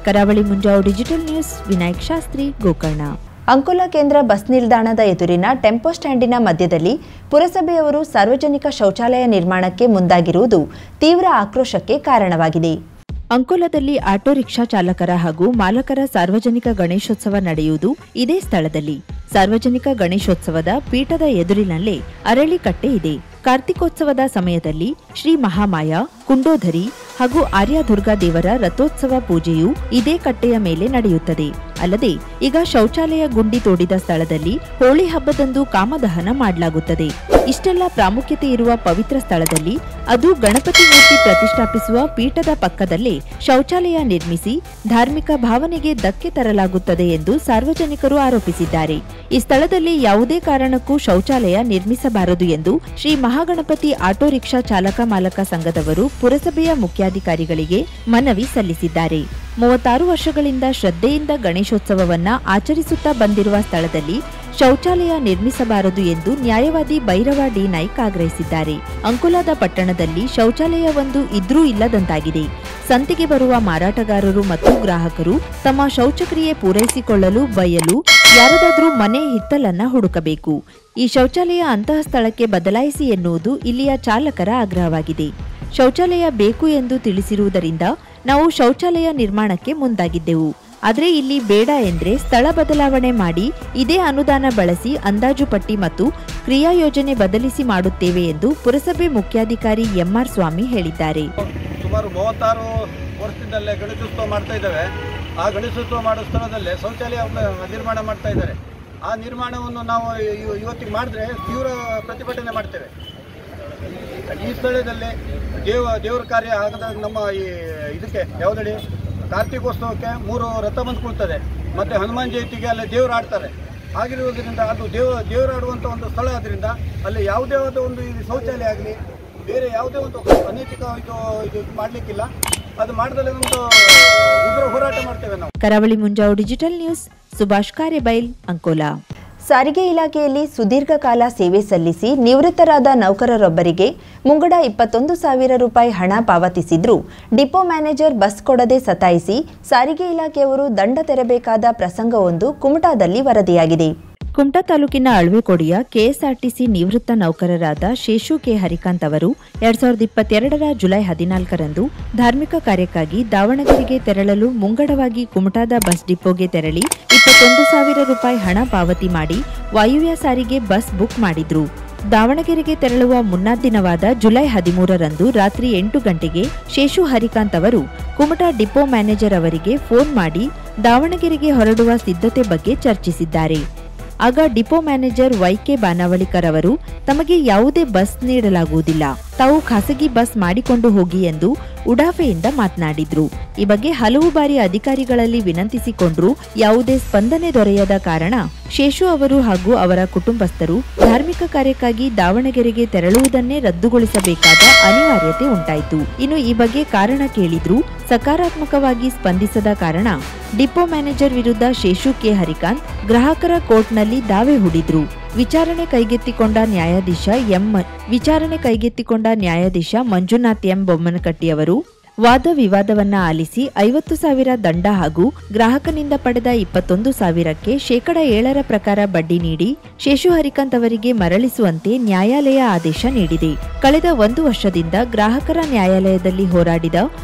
[SPEAKER 1] ಕರಾವಳಿ ಮುಂಜಾವು ಡಿಜಿಟಲ್ ನ್ಯೂಸ್, ವಿನಾಯಕ್ ಶಾಸ್ತ್ರಿ, ಗೋಕರ್ಣ. ಅಂಕೋಲಾ ಕೇಂದ್ರ ಬಸ್ ನಿಲ್ದಾಣದ ಎದುರಿನ ಟೆಂಪೋ ಸ್ಟ್ಯಾಂಡಿನ ಮಧ್ಯದಲ್ಲಿ ಪುರಸಭೆಯವರು ಸಾರ್ವಜನಿಕ ಶೌಚಾಲಯ ನಿರ್ಮಾಣಕ್ಕೆ ಮುಂದಾಗಿರುವುದು ತೀವ್ರ ಆಕ್ರೋಶಕ್ಕೆ ಕಾರಣವಾಗಿದೆ. ಅಂಕೋಲಾದಲ್ಲಿ ಆಟೋ ರಿಕ್ಷಾ ಚಾಲಕರ ಹಾಗೂ ಮಾಲಕರ ಸಾರ್ವಜನಿಕ ಗಣೇಶೋತ್ಸವ ನಡೆಯುವುದು ಇದೇ ಸ್ಥಳದಲ್ಲಿ. ಸಾರ್ವಜನಿಕ ಗಣೇಶೋತ್ಸವದ ಪೀಠದ ಎದುರಿನಲ್ಲೇ ಅರಳಿಕಟ್ಟೆ ಇದೆ. ಕಾರ್ತಿಕೋತ್ಸವದ ಸಮಯದಲ್ಲಿ ಶ್ರೀ ಮಹಾಮಾಯ, ಕುಂಡೋಧರಿ ಹಾಗೂ ಆರ್ಯದುರ್ಗಾ ದೇವರ ರಥೋತ್ಸವ ಪೂಜೆಯು ಇದೇ ಕಟ್ಟೆಯ ಮೇಲೆ ನಡೆಯುತ್ತದೆ. ಅಲ್ಲದೆ ಈಗ ಶೌಚಾಲಯ ಗುಂಡಿ ತೋಡಿದ ಸ್ಥಳದಲ್ಲಿ ಹೋಳಿ ಹಬ್ಬದಂದು ಕಾಮದಹನ ಮಾಡಲಾಗುತ್ತದೆ. ಇಷ್ಟೆಲ್ಲ ಪ್ರಾಮುಖ್ಯತೆ ಇರುವ ಪವಿತ್ರ ಸ್ಥಳದಲ್ಲಿ ಅದು ಗಣಪತಿ ಮೂರ್ತಿ ಪ್ರತಿಷ್ಠಾಪಿಸುವ ಪೀಠದ ಪಕ್ಕದಲ್ಲೇ ಶೌಚಾಲಯ ನಿರ್ಮಿಸಿ ಧಾರ್ಮಿಕ ಭಾವನೆಗೆ ಧಕ್ಕೆ ತರಲಾಗುತ್ತದೆ ಎಂದು ಸಾರ್ವಜನಿಕರು ಆರೋಪಿಸಿದ್ದಾರೆ. ಈ ಸ್ಥಳದಲ್ಲಿ ಯಾವುದೇ ಕಾರಣಕ್ಕೂ ಶೌಚಾಲಯ ನಿರ್ಮಿಸಬಾರದು ಎಂದು ಶ್ರೀ ಮಹಾಗಣಪತಿ ಆಟೋ ರಿಕ್ಷಾ ಚಾಲಕ ಮಾಲಕ ಸಂಘದವರು ಪುರಸಭೆಯ ಮುಖ್ಯಾಧಿಕಾರಿಗಳಿಗೆ ಮನವಿ ಸಲ್ಲಿಸಿದ್ದಾರೆ. 36 ವರ್ಷಗಳಿಂದ ಶ್ರದ್ಧೆಯಿಂದ ಗಣೇಶೋತ್ಸವವನ್ನ ಆಚರಿಸುತ್ತಾ ಬಂದಿರುವ ಸ್ಥಳದಲ್ಲಿ ಶೌಚಾಲಯ ನಿರ್ಮಿಸಬಾರದು ಎಂದು ನ್ಯಾಯವಾದಿ ಭೈರವ ಡಿ ನಾಯ್ಕ್ ಆಗ್ರಹಿಸಿದ್ದಾರೆ. ಅಂಕೋಲಾದ ಪಟ್ಟಣದಲ್ಲಿ ಶೌಚಾಲಯವೊಂದು ಇದ್ರೂ ಇಲ್ಲದಂತಾಗಿದೆ. ಸಂತೆಗೆ ಬರುವ ಮಾರಾಟಗಾರರು ಮತ್ತು ಗ್ರಾಹಕರು ತಮ್ಮ ಶೌಚಕ್ರಿಯೆ ಪೂರೈಸಿಕೊಳ್ಳಲು ಬಯಲು ಯಾರದಾದ್ರೂ ಮನೆ ಹಿತ್ತಲನ್ನ ಹುಡುಕಬೇಕು. ಈ ಶೌಚಾಲಯ ಅಂತಹ ಸ್ಥಳಕ್ಕೆ ಬದಲಾಯಿಸಿ ಎನ್ನುವುದು ಇಲ್ಲಿಯ ಚಾಲಕರ ಆಗ್ರಹವಾಗಿದೆ. ಶೌಚಾಲಯ ಬೇಕು ಎಂದು ತಿಳಿಸಿರುವುದರಿಂದ ನಾವು ಶೌಚಾಲಯ ನಿರ್ಮಾಣಕ್ಕೆ ಮುಂದಾಗಿದ್ದೆವು. ಆದರೆ ಇಲ್ಲಿ ಬೇಡ ಎಂದ್ರೆ ಸ್ಥಳ ಬದಲಾವಣೆ ಮಾಡಿ ಇದೇ ಅನುದಾನ ಬಳಸಿ ಅಂದಾಜು ಪಟ್ಟಿ ಮತ್ತು ಕ್ರಿಯಾ ಯೋಜನೆ ಬದಲಿಸಿ ಮಾಡುತ್ತೇವೆ ಎಂದು ಪುರಸಭೆ ಮುಖ್ಯಾಧಿಕಾರಿ ಎಂಆರ್ ಸ್ವಾಮಿ ಹೇಳಿದ್ದಾರೆ.
[SPEAKER 5] ಸುಮಾರು 36 ವರ್ಷದಿಂದಲೇ ಗಣೇಶೋತ್ಸವ ಮಾಡ್ತಾ ಇದ್ದೇವೆ. ಆ ಗಣೇಶೋತ್ಸವ ಮಾಡೋ ಸ್ಥಳದಲ್ಲೇ ಶೌಚಾಲಯ ನಿರ್ಮಾಣ ಮಾಡ್ತಾ ಇದ್ದಾರೆ. ಆ ನಿರ್ಮಾಣವನ್ನು ನಾವು ಇವತ್ತಿಗೆ ಮಾಡಿದ್ರೆ ತೀವ್ರ ಪ್ರತಿಭಟನೆ ಮಾಡ್ತೇವೆ. ಈ ಸ್ಥಳದಲ್ಲಿ ದೇವರ ಕಾರ್ಯ ಆಗದ ನಮ್ಮ ಇದಕ್ಕೆ ಯಾವುದಡಿ ಕಾರ್ತಿಕೋತ್ಸವಕ್ಕೆ 3 ರಥ ಬಂದ್ಕೊಳ್ತದೆ. ಮತ್ತು ಹನುಮಾನ್ ಜಯಂತಿಗೆ ಅಲ್ಲಿ ದೇವರು ಆಡ್ತಾರೆ. ಆಗಿರುವುದರಿಂದ ಅದು ದೇವರಾಡುವಂಥ ಒಂದು ಸ್ಥಳ ಆದ್ದರಿಂದ ಅಲ್ಲಿ ಯಾವುದೇ ಒಂದು ಶೌಚಾಲಯ ಆಗಲಿ ಬೇರೆ ಯಾವುದೇ ಒಂದು ಅನೈತಿಕ ಇದು ಮಾಡಲಿಕ್ಕಿಲ್ಲ. ಅದು ಮಾಡಿದಲ್ಲಿ ಒಂದು ಉಗ್ರ ಹೋರಾಟ ಮಾಡ್ತೇವೆ ನಾವು.
[SPEAKER 1] ಕರಾವಳಿ ಮುಂಜಾವು ಡಿಜಿಟಲ್ ನ್ಯೂಸ್, ಸುಭಾಷ್ ಕಾರೆಬೈಲ್, ಅಂಕೋಲಾ. ಸಾರಿಗೆ ಇಲಾಖೆಯಲ್ಲಿ ಸುದೀರ್ಘ ಕಾಲ ಸೇವೆ ಸಲ್ಲಿಸಿ ನಿವೃತ್ತರಾದ ನೌಕರರೊಬ್ಬರಿಗೆ ಮುಂಗಡ 21,000 ರೂಪಾಯಿ ಹಣ ಪಾವತಿಸಿದ್ರೂ ಡಿಪೋ ಮ್ಯಾನೇಜರ್ ಬಸ್ ಕೊಡದೆ ಸತಾಯಿಸಿ ಸಾರಿಗೆ ಇಲಾಖೆಯವರು ದಂಡ ತೆರಬೇಕಾದ ಪ್ರಸಂಗವೊಂದು ಕುಮಟಾದಲ್ಲಿ ವರದಿಯಾಗಿದೆ. ಕುಮಟಾ ತಾಲೂಕಿನ ಅಳ್ವೆಕೋಡಿಯ ಕೆಎಸ್ಆರ್ಟಿಸಿ ನಿವೃತ್ತ ನೌಕರರಾದ ಶೇಷು ಕೆ ಹರಿಕಾಂತ್ ಅವರು 2022ರ ಜುಲೈ 14ರಂದು ಧಾರ್ಮಿಕ ಕಾರ್ಯಕ್ಕಾಗಿ ದಾವಣಗೆರೆಗೆ ತೆರಳಲು ಮುಂಗಡವಾಗಿ ಕುಮಟಾದ ಬಸ್ ಡಿಪೋಗೆ ತೆರಳಿ 21,000 ರೂಪಾಯಿ ಹಣ ಪಾವತಿ ಮಾಡಿ ವಾಯುವ್ಯ ಸಾರಿಗೆ ಬಸ್ ಬುಕ್ ಮಾಡಿದ್ರು. ದಾವಣಗೆರೆಗೆ ತೆರಳುವ ಮುನ್ನಾ ದಿನವಾದ ಜುಲೈ 13ರಂದು ರಾತ್ರಿ 8 ಗಂಟೆಗೆ ಶೇಷು ಹರಿಕಾಂತ್ ಅವರು ಕುಮಟಾ ಡಿಪೋ ಮ್ಯಾನೇಜರ್ ಅವರಿಗೆ ಫೋನ್ ಮಾಡಿ ದಾವಣಗೆರೆಗೆ ಹೊರಡುವ ಸಿದ್ಧತೆ ಬಗ್ಗೆ ಚರ್ಚಿಸಿದ್ದಾರೆ. ಆಗ ಡಿಪೋ ಮ್ಯಾನೇಜರ್ ವೈಕೆ ಬಾನಾವಳಿಕರ್ ಅವರು ತಮಗೆ ಯಾವುದೇ ಬಸ್ ನೀಡಲಾಗುವುದಿಲ್ಲ, ತಾವು ಖಾಸಗಿ ಬಸ್ ಮಾಡಿಕೊಂಡು ಹೋಗಿ ಎಂದು ಉಡಾಫೆಯಿಂದ ಮಾತನಾಡಿದ್ರು. ಈ ಬಗ್ಗೆ ಹಲವು ಬಾರಿ ಅಧಿಕಾರಿಗಳಲ್ಲಿ ವಿನಂತಿಸಿಕೊಂಡ್ರೂ ಯಾವುದೇ ಸ್ಪಂದನೆ ದೊರೆಯದ ಕಾರಣ ಶೇಷು ಅವರು ಹಾಗೂ ಅವರ ಕುಟುಂಬಸ್ಥರು ಧಾರ್ಮಿಕ ಕಾರ್ಯಕ್ಕಾಗಿ ದಾವಣಗೆರೆಗೆ ತೆರಳುವುದನ್ನೇ ರದ್ದುಗೊಳಿಸಬೇಕಾದ ಅನಿವಾರ್ಯತೆ ಉಂಟಾಯಿತು. ಇನ್ನು ಈ ಬಗ್ಗೆ ಕಾರಣ ಕೇಳಿದ್ರೂ ಸಕಾರಾತ್ಮಕವಾಗಿ ಸ್ಪಂದಿಸದ ಕಾರಣ ಡಿಪೋ ಮ್ಯಾನೇಜರ್ ವಿರುದ್ಧ ಶೇಷು ಕೆ ಹರಿಕಾಂತ್ ಗ್ರಾಹಕರ ಕೋರ್ಟ್ನಲ್ಲಿ ದಾವೆ ಹೂಡಿದ್ರು. ವಿಚಾರಣೆ ಕೈಗೆತ್ತಿಕೊಂಡ ನ್ಯಾಯಾಧೀಶ ಮಂಜುನಾಥ್ ಎಂ ಬೊಮ್ಮನಕಟ್ಟಿ ಅವರು ವಾದ ವಿವಾದವನ್ನ ಆಲಿಸಿ 50,000 ದಂಡ ಹಾಗೂ ಗ್ರಾಹಕನಿಂದ ಪಡೆದ 21,000ಕ್ಕೆ 7% ಪ್ರಕಾರ ಬಡ್ಡಿ ನೀಡಿ ಶೇಷು ಹರಿಕಾಂತ್ ಅವರಿಗೆ ಮರಳಿಸುವಂತೆ ನ್ಯಾಯಾಲಯ ಆದೇಶ ನೀಡಿದೆ. ಕಳೆದ 1 ವರ್ಷದಿಂದ ಗ್ರಾಹಕರ ನ್ಯಾಯಾಲಯದಲ್ಲಿ ಹೋರಾಡಿದ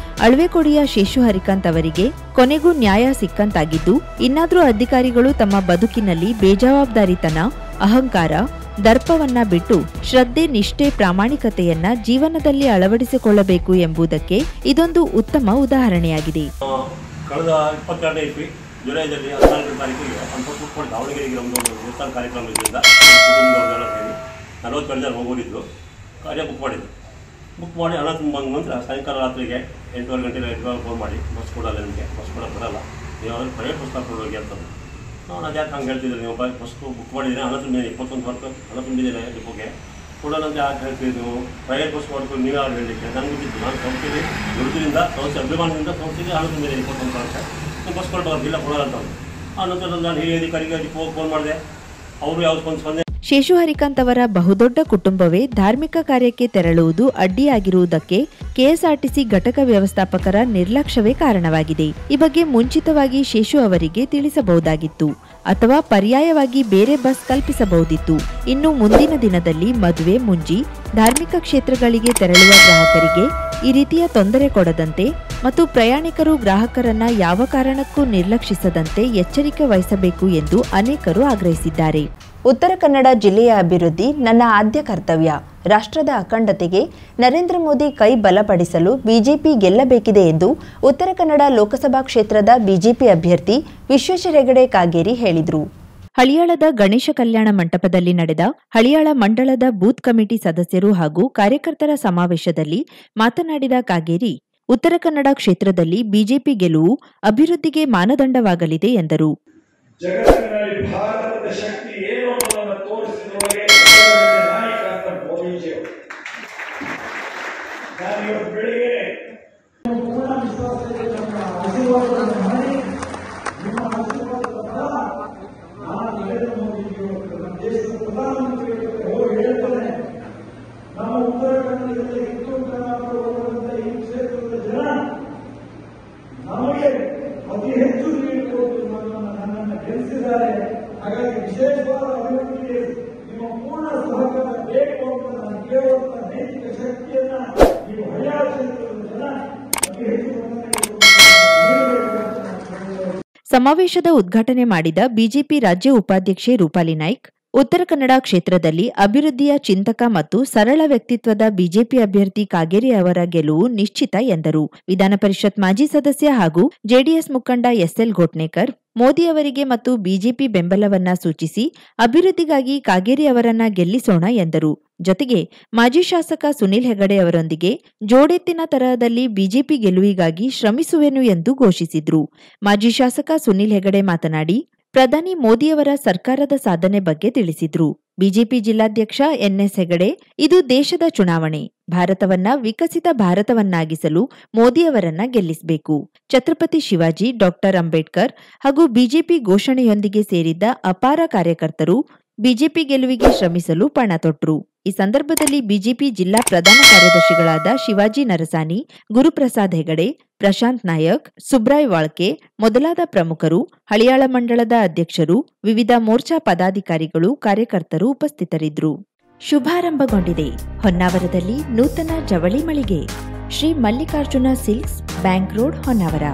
[SPEAKER 1] ಅಳ್ವೆಕೋಡಿಯ ಶೇಷು ಹರಿಕಾಂತ್ ಅವರಿಗೆ ಕೊನೆಗೂ ನ್ಯಾಯ ಸಿಕ್ಕಂತಾಗಿದ್ದು, ಇನ್ನಾದ್ರೂ ಅಧಿಕಾರಿಗಳು ತಮ್ಮ ಬದುಕಿನಲ್ಲಿ ಬೇಜವಾಬ್ದಾರಿತನ, ಅಹಂಕಾರ, ದರ್ಪವನ್ನ ಬಿಟ್ಟು ಶ್ರದ್ಧೆ, ನಿಷ್ಠೆ, ಪ್ರಾಮಾಣಿಕತೆಯನ್ನ ಜೀವನದಲ್ಲಿ ಅಳವಡಿಸಿಕೊಳ್ಳಬೇಕು ಎಂಬುದಕ್ಕೆ ಇದೊಂದು ಉತ್ತಮ ಉದಾಹರಣೆಯಾಗಿದೆ.
[SPEAKER 6] ಕಳೆದ 22ನೇ ಇಸ್ವಿ ಜುಲೈದಲ್ಲಿ 14ನೇ ತಾರೀಕಿಗೆ ಸಂಪರ್ಕ ದಾವಣಗೆರೆಗೆ ಒಂದು ದೇವಸ್ಥಾನ ಕಾರ್ಯಕ್ರಮ ಇದರಿಂದ ಕುಟುಂಬದವರೆಲ್ಲ ಸೇರಿ 42 ಜನ ಹೋಗೋದಿದ್ರು. ಕಾರ್ಯ ಬುಕ್ ಮಾಡಿ ಹಣ ತುಂಬ ನಂತರ ಸಾಯಂಕಾಲ ರಾತ್ರಿಗೆ 8:30 ಗಂಟೆಗೆ ಫೋನ್ ಮಾಡಿ ಬಸ್ ಕೊಡಲ್ಲ, ನಿಮಗೆ ಬಸ್ ಕೊಡೋಕೆ ಬರಲ್ಲ, ನೀವು ಅವ್ರಿಗೆ ಪ್ರೈವೇಟ್ ಬಸ್ ಕರ್ಕೊಂಡು ಹೋಗಿ ಅಂತಂದು. ನಾನು ಅದು ಯಾಕೆ ಹಂಗೆ ಹೇಳ್ತಿದ್ದೆ, ನೀವು ಬಸ್ ಬುಕ್ ಮಾಡಿದರೆ ಹಣ ತುಂಬಿದ್ದೇನೆ, 21,000 ಹಣ ತುಂಬಿದ್ದೇನೆ ಡಿಪೋಗೆ, ಕೊಡೋಣಂತೆ ಯಾಕೆ ಹೇಳ್ತೀವಿ ನೀವು ಪ್ರೈವೇಟ್ ಬಸ್ ಮಾಡ್ಕೊಂಡು ನೀವು ಯಾರು ಹೇಳಲಿಕ್ಕೆ ನನಗೆ ಗೊತ್ತಿತ್ತು. ನಾನು ಸಂಸ್ಥೆಗೆ ದುಡ್ಡಿನಿಂದ ಸಂಸ್ಥೆ ಅಭಿಮಾನದಿಂದ ಸಂಸ್ಥೆಗೆ ಹಣದ ಮೇಲೆ ಕೊಟ್ಟು ಅಂತ ಬಸ್ ಕೊಟ್ಟು ಇಲ್ಲ ಕೊಡೋಣ ಅಂತ. ಆ ನಂತರ ನಾನು ಹಿರಿಯ ಅಧಿಕಾರಿಗೆ ಫೋನ್ ಮಾಡಿದೆ, ಅವರು ಯಾವ ಸ್ಪಂದೆ.
[SPEAKER 1] ಶೇಷು ಹರಿಕಾಂತ್ ಅವರ ಬಹುದೊಡ್ಡ ಕುಟುಂಬವೇ ಧಾರ್ಮಿಕ ಕಾರ್ಯಕ್ಕೆ ತೆರಳುವುದು ಅಡ್ಡಿಯಾಗಿರುವುದಕ್ಕೆ ಕೆಎಸ್ಆರ್ಟಿಸಿ ಘಟಕ ವ್ಯವಸ್ಥಾಪಕರ ನಿರ್ಲಕ್ಷ್ಯವೇ ಕಾರಣವಾಗಿದೆ. ಈ ಬಗ್ಗೆ ಮುಂಚಿತವಾಗಿ ಶೇಷು ಅವರಿಗೆ ತಿಳಿಸಬಹುದಾಗಿತ್ತು ಅಥವಾ ಪರ್ಯಾಯವಾಗಿ ಬೇರೆ ಬಸ್ ಕಲ್ಪಿಸಬಹುದಿತ್ತು. ಇನ್ನು ಮುಂದಿನ ದಿನದಲ್ಲಿ ಮದುವೆ ಮುಂಜಿ ಧಾರ್ಮಿಕ ಕ್ಷೇತ್ರಗಳಿಗೆ ತೆರಳುವ ಗ್ರಾಹಕರಿಗೆ ಈ ರೀತಿಯ ತೊಂದರೆ ಕೊಡದಂತೆ ಮತ್ತು ಪ್ರಯಾಣಿಕರು ಗ್ರಾಹಕರನ್ನ ಯಾವ ಕಾರಣಕ್ಕೂ ನಿರ್ಲಕ್ಷಿಸದಂತೆ ಎಚ್ಚರಿಕೆ ವಹಿಸಬೇಕು ಎಂದು ಅನೇಕರು ಆಗ್ರಹಿಸಿದ್ದಾರೆ. ಉತ್ತರ ಕನ್ನಡ ಜಿಲ್ಲೆಯ ಅಭಿವೃದ್ಧಿ ನನ್ನ ಆದ್ಯ ಕರ್ತವ್ಯ. ರಾಷ್ಟ್ರದ ಅಖಂಡತೆಗೆ ನರೇಂದ್ರ ಮೋದಿ ಕೈ ಬಲಪಡಿಸಲು ಬಿಜೆಪಿ ಗೆಲ್ಲಬೇಕಿದೆ ಎಂದು ಉತ್ತರ ಕನ್ನಡ ಲೋಕಸಭಾ ಕ್ಷೇತ್ರದ ಬಿಜೆಪಿ ಅಭ್ಯರ್ಥಿ ವಿಶ್ವೇಶ್ವರ ಹೆಗಡೆ ಕಾಗೇರಿ ಹೇಳಿದರು. ಹಳಿಯಾಳದ ಗಣೇಶ ಕಲ್ಯಾಣ ಮಂಟಪದಲ್ಲಿ ನಡೆದ ಹಳಿಯಾಳ ಮಂಡಳದ ಬೂತ್ ಕಮಿಟಿ ಸದಸ್ಯರು ಹಾಗೂ ಕಾರ್ಯಕರ್ತರ ಸಮಾವೇಶದಲ್ಲಿ ಮಾತನಾಡಿದ ಕಾಗೇರಿ, ಉತ್ತರ ಕನ್ನಡ ಕ್ಷೇತ್ರದಲ್ಲಿ ಬಿಜೆಪಿ ಗೆಲುವು ಅಭಿವೃದ್ಧಿಗೆ ಮಾನದಂಡವಾಗಲಿದೆ ಎಂದರು.
[SPEAKER 7] ಜಗತ್ತಿನಲ್ಲಿ ಭಾರತದ ಶಕ್ತಿ ಏನು ಅನ್ನೋದನ್ನು ತೋರಿಸಿದೊಳಗೆ ನಾಯಕ ಅಂತ ಮೋದಿಜಿಯವರು. ನಾನು ಇವತ್ತು ಬೆಳಿಗ್ಗೆ ಪೂರ್ಣ ವಿಶ್ವಾಸದಲ್ಲಿ ನಮ್ಮ ಆಶೀರ್ವಾದವನ್ನು ಮಾಡಿ ನಿಮ್ಮ ಆಶೀರ್ವಾದದ ನಾನು ನರೇಂದ್ರ ಮೋದಿಜಿಯವರು ನಮ್ಮ ದೇಶದ ಪ್ರಧಾನಮಂತ್ರಿಗಳು ಹೋಗಿ ಹೇಳ್ತಾನೆ, ನಮ್ಮ ಉತ್ತರ ಕನ್ನಡದಲ್ಲಿ ಉತ್ತರ ಕರ್ನಾಟಕದ ಈ ಕ್ಷೇತ್ರದ ಜನ ನಮಗೆ ಅತಿ ಹೆಚ್ಚು ನೀಡಿಕೊಟ್ಟು ನನ್ನನ್ನು ಗೆಲ್ಲಿಸಿದ್ದಾರೆ. ಹಾಗಾಗಿ ವಿಶೇಷವಾದ ಅಭಿವೃದ್ಧಿಗೆ ನಿಮ್ಮ ಪೂರ್ಣ ಸಹಕಾರ ಬೇಕು ಅಂತ ನಾನು ಕೇಳುವಂತ ನೈತಿಕ ಶಕ್ತಿಯನ್ನ ನೀವು ಹಳಿಯಾಳ ಕ್ಷೇತ್ರದ ಜನ ಅತಿ ಹೆಚ್ಚು
[SPEAKER 1] ಸಮಾವೇಶದ ಉದ್ಘಾಟನೆ ಮಾಡಿದ ಬಿಜೆಪಿ ರಾಜ್ಯ ಉಪಾಧ್ಯಕ್ಷೆ ರೂಪಾಲಿ ನಾಯ್ಕ್, ಉತ್ತರ ಕನ್ನಡ ಕ್ಷೇತ್ರದಲ್ಲಿ ಅಭಿವೃದ್ಧಿಯ ಚಿಂತಕ ಮತ್ತು ಸರಳ ವ್ಯಕ್ತಿತ್ವದ ಬಿಜೆಪಿ ಅಭ್ಯರ್ಥಿ ಕಾಗೇರಿ ಅವರ ಗೆಲುವು ನಿಶ್ಚಿತ ಎಂದರು. ವಿಧಾನ ಪರಿಷತ್ ಮಾಜಿ ಸದಸ್ಯ ಹಾಗೂ ಜೆಡಿಎಸ್ ಮುಖಂಡ ಎಸ್ಎಲ್ ಘೋಟ್ನೇಕರ್ ಮೋದಿ ಅವರಿಗೆ ಮತ್ತು ಬಿಜೆಪಿ ಬೆಂಬಲವನ್ನ ಸೂಚಿಸಿ ಅಭಿವೃದ್ಧಿಗಾಗಿ ಕಾಗೇರಿ ಅವರನ್ನ ಗೆಲ್ಲಿಸೋಣ ಎಂದರು. ಜೊತೆಗೆ ಮಾಜಿ ಶಾಸಕ ಸುನಿಲ್ ಹೆಗಡೆ ಅವರೊಂದಿಗೆ ಜೋಡೆತ್ತಿನ ತರಹದಲ್ಲಿ ಬಿಜೆಪಿ ಗೆಲುವಿಗಾಗಿ ಶ್ರಮಿಸುವೆನು ಎಂದು ಘೋಷಿಸಿದ್ರು. ಮಾಜಿ ಶಾಸಕ ಸುನಿಲ್ ಹೆಗಡೆ ಮಾತನಾಡಿ, ಪ್ರಧಾನಿ ಮೋದಿಯವರ ಸರ್ಕಾರದ ಸಾಧನೆ ಬಗ್ಗೆ ತಿಳಿಸಿದ್ರು. ಬಿಜೆಪಿ ಜಿಲ್ಲಾಧ್ಯಕ್ಷ ಎನ್ಎಸ್ ಹೆಗಡೆ, ಇದು ದೇಶದ ಚುನಾವಣೆ. ಭಾರತವನ್ನ ವಿಕಸಿತ ಭಾರತವನ್ನಾಗಿಸಲು ಮೋದಿಯವರನ್ನ ಗೆಲ್ಲಿಸಬೇಕು. ಛತ್ರಪತಿ ಶಿವಾಜಿ, ಡಾಕ್ಟರ್ ಅಂಬೇಡ್ಕರ್ ಹಾಗೂ ಬಿಜೆಪಿ ಘೋಷಣೆಯೊಂದಿಗೆ ಸೇರಿದ್ದ ಅಪಾರ ಕಾರ್ಯಕರ್ತರು ಬಿಜೆಪಿ ಗೆಲುವಿಗೆ ಶ್ರಮಿಸಲು ಪಣ ತೊಟ್ಟರು. ಈ ಸಂದರ್ಭದಲ್ಲಿ ಬಿಜೆಪಿ ಜಿಲ್ಲಾ ಪ್ರಧಾನ ಕಾರ್ಯದರ್ಶಿಗಳಾದ ಶಿವಾಜಿ ನರಸಾನಿ, ಗುರುಪ್ರಸಾದ್ ಹೆಗಡೆ, ಪ್ರಶಾಂತ್ ನಾಯಕ್, ಸುಬ್ರಾಯ್ ವಾಳ್ಕೆ ಮೊದಲಾದ ಪ್ರಮುಖರು, ಹಳಿಯಾಳ ಮಂಡಳದ ಅಧ್ಯಕ್ಷರು, ವಿವಿಧ ಮೋರ್ಚಾ ಪದಾಧಿಕಾರಿಗಳು, ಕಾರ್ಯಕರ್ತರು ಉಪಸ್ಥಿತರಿದ್ದರು. ಶುಭಾರಂಭಗೊಂಡಿದೆ ಹೊನ್ನಾವರದಲ್ಲಿ ನೂತನ ಜವಳಿ ಮಳಿಗೆ. Shri Mallikarjuna silks, bank road, Honnavar.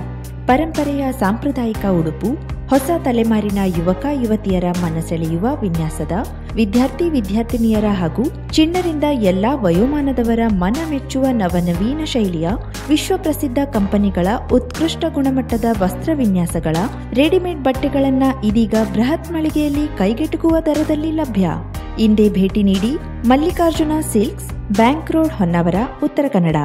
[SPEAKER 1] ಪರಂಪರೆಯ ಸಾಂಪ್ರದಾಯಿಕ ಉಡುಪು, ಹೊಸ ತಲೆಮಾರಿನ ಯುವಕ ಯುವತಿಯರ ಮನಸೆಳೆಯುವ ವಿನ್ಯಾಸದ, ವಿದ್ಯಾರ್ಥಿ ವಿದ್ಯಾರ್ಥಿನಿಯರ ಹಾಗೂ ಚಿಣ್ಣರಿಂದ ಎಲ್ಲಾ ವಯೋಮಾನದವರ ಮನ ಮೆಚ್ಚುವ ನವನವೀನ ಶೈಲಿಯ ವಿಶ್ವಪ್ರಸಿದ್ಧ ಕಂಪನಿಗಳ ಉತ್ಕೃಷ್ಟ ಗುಣಮಟ್ಟದ ವಸ್ತ್ರ ವಿನ್ಯಾಸಗಳ ರೆಡಿಮೇಡ್ ಬಟ್ಟೆಗಳನ್ನ ಇದೀಗ ಬೃಹತ್ ಮಳಿಗೆಯಲ್ಲಿ ಕೈಗೆಟುಕುವ ದರದಲ್ಲಿ ಲಭ್ಯ. ಇಂದೇ ಭೇಟಿ ನೀಡಿ. Mallikarjuna silks, bank road, Honnavar, Uttara Kannada.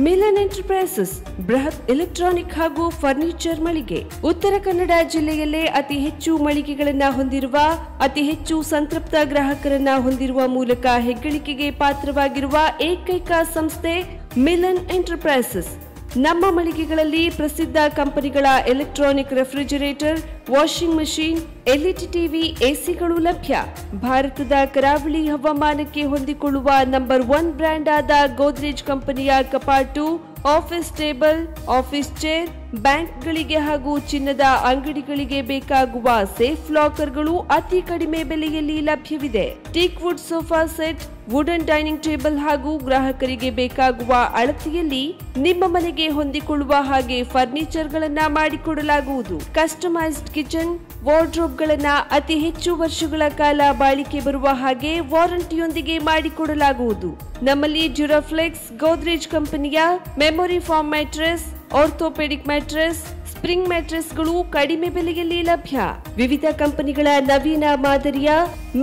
[SPEAKER 8] Milan enterprises ಬೃಹತ್ ಎಲೆಕ್ಟ್ರಾನಿಕ್ ಹಾಗೂ ಫರ್ನಿಚರ್ ಮಳಿಗೆ. ಉತ್ತರ ಕನ್ನಡ ಜಿಲ್ಲೆಯಲ್ಲೇ ಅತಿ ಹೆಚ್ಚು ಮಳಿಗೆಗಳನ್ನ ಹೊಂದಿರುವ, ಅತಿ ಹೆಚ್ಚು ಸಂತೃಪ್ತ ಗ್ರಾಹಕರನ್ನ ಹೊಂದಿರುವ ಮೂಲಕ ಹೆಗ್ಗಳಿಕೆಗೆ ಪಾತ್ರವಾಗಿರುವ ಏಕೈಕ ಸಂಸ್ಥೆ ಮಿಲನ್ ಎಂಟರ್ಪ್ರೈಸಸ್. ನಮ್ಮ ಮಳಿಗೆಗಳಲ್ಲಿ ಪ್ರಸಿದ್ಧ ಕಂಪನಿಗಳ electronic refrigerator, washing machine, LED TV, ಎಸಿಗಳು ಲಭ್ಯ. ಭಾರತದ ಕರಾವಳಿ ಹವಾಮಾನಕ್ಕೆ ಹೊಂದಿಕೊಳ್ಳುವ ನಂಬರ್ 1 ಬ್ರ್ಯಾಂಡ್ ಆದ ಗೋದ್ರೇಜ್ ಕಂಪನಿಯ ಕಪಾಟು, ಆಫೀಸ್ ಟೇಬಲ್, ಆಫೀಸ್ ಚೇರ್, ಬ್ಯಾಂಕ್ಗಳಿಗೆ ಹಾಗೂ ಚಿನ್ನದ ಅಂಗಡಿಗಳಿಗೆ ಬೇಕಾಗುವ ಸೇಫ್ ಲಾಕರ್ಗಳು ಅತಿ ಕಡಿಮೆ ಬೆಲೆಯಲ್ಲಿ ಲಭ್ಯವಿದೆ. Teak wood sofa set, wooden dining table ಹಾಗೂ ಗ್ರಾಹಕರಿಗೆ ಬೇಕಾಗುವ ಅಳತೆಯಲ್ಲಿ ನಿಮ್ಮ ಮನೆಗೆ ಹೊಂದಿಕೊಳ್ಳುವ ಹಾಗೆ ಫರ್ನಿಚರ್ಗಳನ್ನ ಮಾಡಿಕೊಡಲಾಗುವುದು. ಕಸ್ಟಮೈಸ್ಡ್ ಕಿಚನ್, ವಾರ್ಡ್ರೋಬ್ಗಳನ್ನ ಅತಿ ಹೆಚ್ಚು ವರ್ಷಗಳ ಕಾಲ ಬಾಳಿಕೆ ಬರುವ ಹಾಗೆ ವಾರಂಟಿಯೊಂದಿಗೆ ಮಾಡಿಕೊಡಲಾಗುವುದು. ನಮ್ಮಲ್ಲಿ ಡ್ಯೂರಾಫ್ಲೆಕ್ಸ್, ಗೋದ್ರೇಜ್ ಕಂಪನಿಯ memory foam mattress, orthopaedic mattress, spring ಮ್ಯಾಟ್ರೆಸ್ಗಳು ಕಡಿಮೆ ಬೆಲೆಯಲ್ಲಿ ಲಭ್ಯ. ವಿವಿಧ ಕಂಪನಿಗಳ ನವೀನ ಮಾದರಿಯ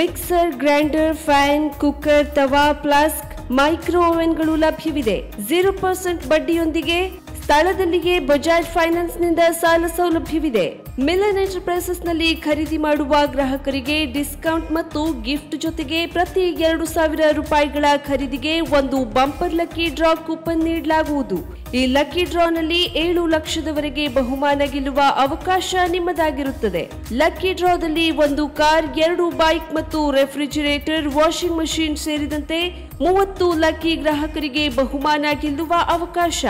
[SPEAKER 8] ಮಿಕ್ಸರ್, ಗ್ರೈಂಡರ್, ಫ್ಯಾನ್, ಕುಕ್ಕರ್, ತವಾ, ಫ್ಲಾಸ್ಕ್, ಮೈಕ್ರೋ ಓವೆನ್ಗಳು ಲಭ್ಯವಿದೆ. 0% ಬಡ್ಡಿಯೊಂದಿಗೆ ಸ್ಥಳದಲ್ಲಿಯೇ ಬಜಾಜ್ ಫೈನಾನ್ಸ್ ನಿಂದ ಸಾಲ ಸೌಲಭ್ಯವಿದೆ. ಮಿಲನ್ ಎಂಟರ್ಪ್ರೈಸಸ್ನಲ್ಲಿ ಖರೀದಿ ಮಾಡುವ ಗ್ರಾಹಕರಿಗೆ ಡಿಸ್ಕೌಂಟ್ ಮತ್ತು ಗಿಫ್ಟ್ ಜೊತೆಗೆ ಪ್ರತಿ 2,000 ರೂಪಾಯಿಗಳ ಖರೀದಿಗೆ ಒಂದು ಬಂಪರ್ ಲಕ್ಕಿ ಡ್ರಾ ಕೂಪನ್ ನೀಡಲಾಗುವುದು. ಈ ಲಕ್ಕಿ ಡ್ರಾನಲ್ಲಿ 7 ಲಕ್ಷದವರೆಗೆ ಬಹುಮಾನ ಗೆಲ್ಲುವ ಅವಕಾಶ ನಿಮ್ಮದಾಗಿರುತ್ತದೆ. ಲಕ್ಕಿ ಡ್ರಾದಲ್ಲಿ 1 ಕಾರ್, 2 ಬೈಕ್ ಮತ್ತು ರೆಫ್ರಿಜಿರೇಟರ್, ವಾಷಿಂಗ್ ಮಷಿನ್ ಸೇರಿದಂತೆ 30 ಲಕ್ಕಿ ಗ್ರಾಹಕರಿಗೆ ಬಹುಮಾನ ಗೆಲ್ಲುವ ಅವಕಾಶ.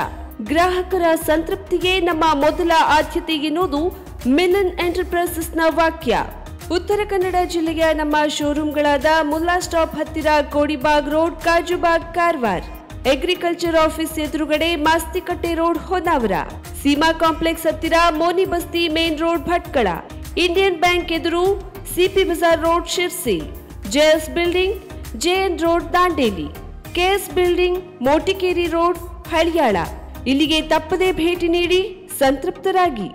[SPEAKER 8] ಗ್ರಾಹಕರ ಸಂತೃಪ್ತಿಗೆ ನಮ್ಮ ಮೊದಲ ಆದ್ಯತೆ ಎನ್ನುವುದು ಮಿಲನ್ ಎಂಟರ್ಪ್ರೈಸಸ್ನ ವಾಕ್ಯ. ಉತ್ತರ ಕನ್ನಡ ಜಿಲ್ಲೆಯ ನಮ್ಮ ಶೋರೂಮ್ಗಳಾದ ಮುಲ್ಲಾ ಸ್ಟಾಪ್ ಹತ್ತಿರ Kodibag road, Kajubag, Karwar, agriculture office ಎದುರುಗಡೆ ಮಾಸ್ತಿಕಟ್ಟೆ ರೋಡ್, ಹೊನ್ನಾವರ, ಸೀಮಾ ಕಾಂಪ್ಲೆಕ್ಸ್ ಹತ್ತಿರ Moni Basti main road, Bhatkal, Indian bank ಎದುರು CP bazaar road, Sirsi, JS building, JN road, Dandeli, KS building, Motikeri road, Haliyal. ಇಲ್ಲಿಗೆ ತಪ್ಪದೇ ಭೇಟಿ ನೀಡಿ ಸಂತೃಪ್ತರಾಗಿ.